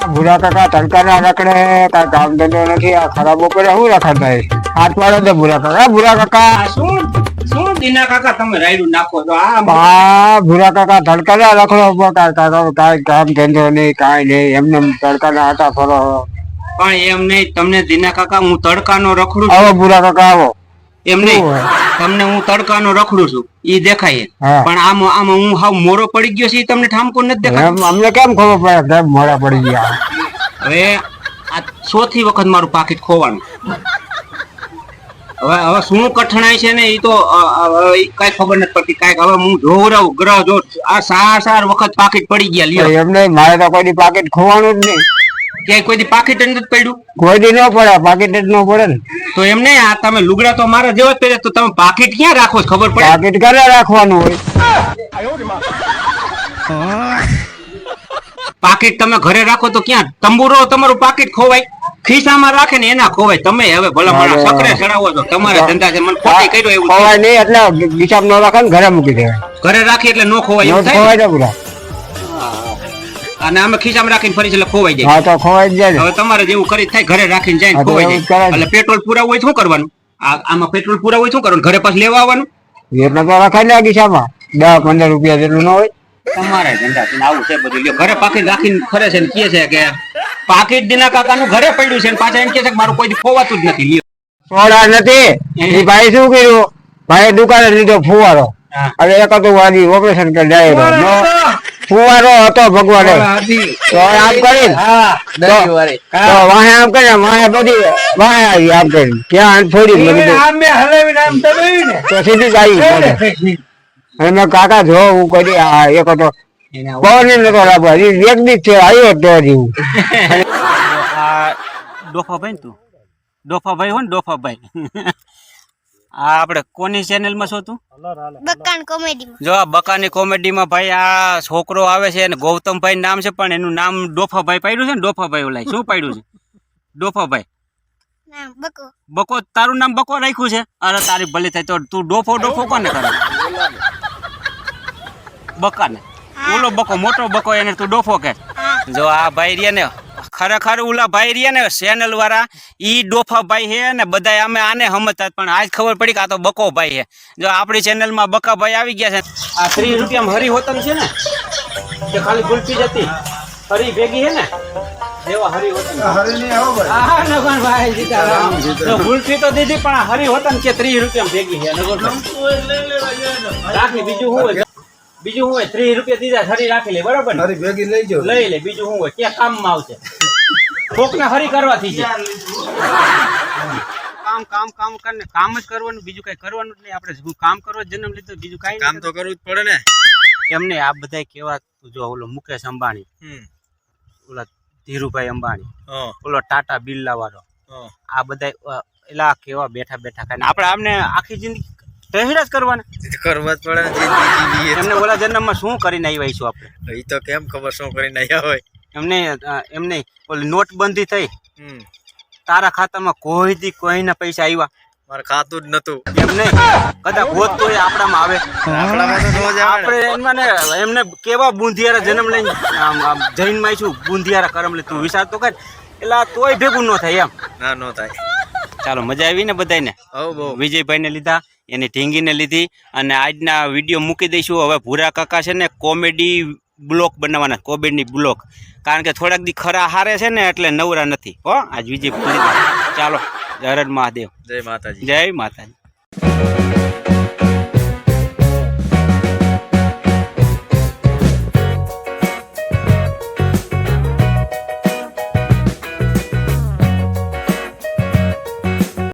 ભૂરા કાકા તડકા ના રખડે કઈ કામ ધંધો નથી આ ખરાબ બપોરે શું રખડતા હાથ પાડે તો ભૂરા કાકા શું શું દીના કાકા તમે રાયડું નાખો છો ભૂરા કાકા તડકા ના રખડો કઈ કામ ધંધો નહીં કઈ નહીં એમને તડકા ના હતા ફરો પણ એમ નહીં તમને દીના કાકા હું તડકાનો રખડું આવો ભૂરા કાકા આવો એમ નહીં તમને હું તડકાનો રખડું છું ઈ દેખાય પણ આમાં હું હાવ મોરો પડી ગયો છે ઈ તમને ઠામકો નથી દેખાતો અમને કેમ ખબર પડે કેમ મોડા પડી ગયા હવે આ ચોથી વખત મારું પાકીટ ખોવાનું હવે શું કઠણાઈ છે ને ઈ તો કઈ ખબર નથી પડતી કાંઈક હવે હું જોવરાવ ગ્રહ જો આ સાર વખત પાકીટ પડી ગયા લ્યો એમને મારે તો કોઈ પાકીટ ખોવાનું જ નહીં ક્યાંય કોઈ દી પાકીટ જ નથી પડ્યું કોઈ દી ન પડે પાકીટ જ ન પડે ને તો એમ નહીં આ તમે લુગડા તો મારા જેવા જ પહેરે તો તમે પાકીટ ક્યાં રાખો છો ખબર પડે પાકીટ ઘરે રાખવાનું હોય પાકીટ તમે ઘરે રાખો તો ક્યાં તંબુરો તમારું પાકીટ ખોવાય ખિસ્સામાં રાખે ને એના ખોવાય તમે હવે ભલા મારા સકરે ચડાવો છો તમારા ધંધા છે મને ખોટી કર્યો એવું ખોવાય નહીં એટલે હિસાબ ન રાખે ને ઘરે મૂકી દેવાય ઘરે રાખી એટલે નો ખોવાય એવું થાય ખોવાય પૂરા અને અમે ખિસ્સામાં રાખીને ફરી એટલે ખોવાઈ જાય હા તો ખોવાઈ જાય હવે તમારે જેવું કરી થાય ઘરે રાખીને જાય ખોવાઈ જાય એટલે પેટ્રોલ પુરાવું હોય શું કરવાનું આમાં પેટ્રોલ પુરાવું હોય શું કરવાનું ઘરે પાછું લેવા આવવાનું એટલે તો રખાય ને ખિસ્સામાં 10-15 રૂપિયા જેટલું ન હોય તમારે ધંધા આવું છે બધું ઘરે પાકીટ રાખીને ફરે છે ને કહે છે કે પાકીટ દીના કાકાનું ઘરે પડ્યું છે ને પાછા એમ કે છે કે મારું કોઈ ખોવાતું જ નથી સોડા નથી એ ભાઈ શું કર્યું ભાઈ દુકાને લીધો ફુવારો હવે એક હતું વાળી ઓપરેશન કરી જાય ફુવારો હતો ભગવાન તો આમ કરી વાહે આમ કરી વાહે બધી વાહે આવી આમ કરી ક્યાં થોડી તો સીધી જ આવી અને મેં કાકા જો હું કરી એક હતો પવન નતો લાભો હજી એક દી છે આવ્યો તો હજી હું ડોફાભાઈ ને તું ડોફાભાઈ હો ને ડોફાભાઈ આ આપણે કોની ચેનલમાં છો તું બકાન કોમેડીમાં જો આ બકાની કોમેડીમાં ભાઈ આ છોકરો આવે છે અને ગૌતમભાઈ નામ છે પણ એનું નામ ડોફાભાઈ પાડ્યું છે ને ડોફાભાઈ ઓલા શું પાડ્યું છે ડોફાભાઈ નામ બકો બકો તારું નામ બકો રાખ્યું છે અરે તારી ભલી થાય તો તું ડોફો કોને કરે બકાને ઓલો બકો મોટો બકો એને તું ડોફો કે જો આ ભાઈ રહ્યા ને ખરેખર ઓલા ભાઈ રહ્યા ને ચેનલ વાળા ઈ ડોફા ભાઈ છે ને બધા અમે આને સમજતા પણ આજ ખબર પડી કે આ તો બકો ભાઈ છે જો આપણી ચેનલમાં બકા ભાઈ આવી ગયા છે આ 30 રૂપિયામાં હરી હોતન છે ને કે ખાલી ગુલપી જતી હરી ભેગી છે ને દેવા હરી હોતન હરી ને આવો ભાઈ હા નગન ભાઈ સીતારામ તો ગુલપી તો દીધી પણ હરી હોતન કે 30 રૂપિયામાં ભેગી છે નગર રાખી બીજું હું બીજું હું 30 રૂપિયા દીધા હરી રાખી લે બરોબર ને હરી ભેગી લઈ લે બીજું હું હોય ક્યાં કામમાં આવશે કોકને હરી કરવાથી છે કામ કરને કામ જ કરવાનું બીજું કઈ કરવાનું જ નહીં આપણે કામ કરવા જન્મ લીધો બીજું કઈ કામ તો કરવું જ પડે ને એમને આ બધા કેવા જો ઓલો મુકેશ અંબાણી ઓલા ધીરુભાઈ અંબાણી ઓલો ટાટા બિરલા વાળો આ બધા એલા કેવા બેઠા ખાઈને આપણે આમને આખી જિંદગી ટહેરા જ કરવાના કરવા જ પડે એમને ઓલા જન્મમાં શું કરીને આવ્યા છું આપણે એ તો કેમ ખબર શું કરીને આવ્યા હોય એમને ઓલી નોટબંધી થઈ તારા ખાતામાં કોઈના પૈસા આવ્યા મારે ખાતું જ નતું એમ નહીં કદાચ હોત તો આપણામાં આવે આપણે એમને કેવા બુંધિયારા જન્મ લઈને જૈનમાં છું બુંધિયારા કરમ લે તું વિચાર તો કર એટલે તોય ભેગું ન થાય એમ ના ન થાય ચાલો મજા આવી ને બધાને વિજયભાઈને લીધા એની ઢીંગીને લીધી અને આજના વિડીયો મૂકી દઈશું હવે ભૂરા કાકા છે ને કોમેડી બ્લોક બનાવવાના કોમેડી બ્લોક કારણ કે થોડાક દી ખરા હારે છે ને એટલે નવરા નથી હો આજ વિજય ચાલો હર હર મહાદેવ જય માતાજી જય માતાજી